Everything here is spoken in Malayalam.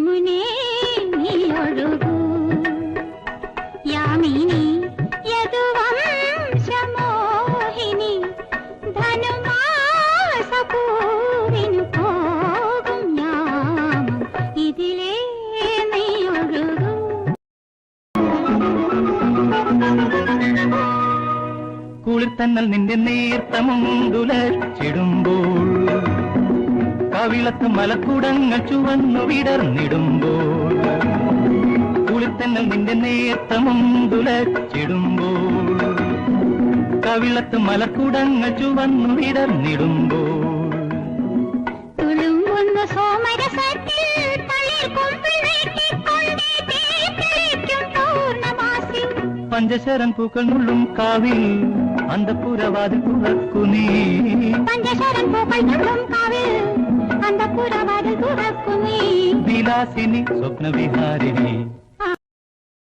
യമുനേ നീ ഒഴുകൂ യാമിനി യദുവംശമോഹിനി ധനുമാസപൂവിനു പോകും യാമം ഇതിലേ നീ ഒഴുകൂ. കുളിർത്തന്നൽ നിന്റെ നേർത്തമുണ്ടുലച്ചിടുമ്പോൾ കവിളത്ത് മലക്കുടങ്ങൾ ചുവന്നു വിടർന്നിടുമ്പോൾ കുളിർത്തന്നൽ നിന്റെ നേർത്തമുണ്ടുലച്ചിടുമ്പോൾ കവിളത്ത് മലക്കുടങ്ങൾ ചുവന്നു വിടർന്നിടുമ്പോൾ തുളുമ്പുന്നു സോമരസത്തിൽ തളിർ കൊമ്പിൽ നീട്ടിക്കൊണ്ടേ തീപിടിക്കും പൂർണ്ണമാസി പഞ്ചശരൻ പൂക്കൾ നുള്ളും കാവിൽ അന്തപുരവാതിൽ തുറക്കു നീ പഞ്ചശരൻ പൂക്കൾ നുള്ളും കാവിൽ അന്തപുരവാതിൽ തുറക്കു നീ വിലാസിനി സ്വപ്നവിഹാരിണി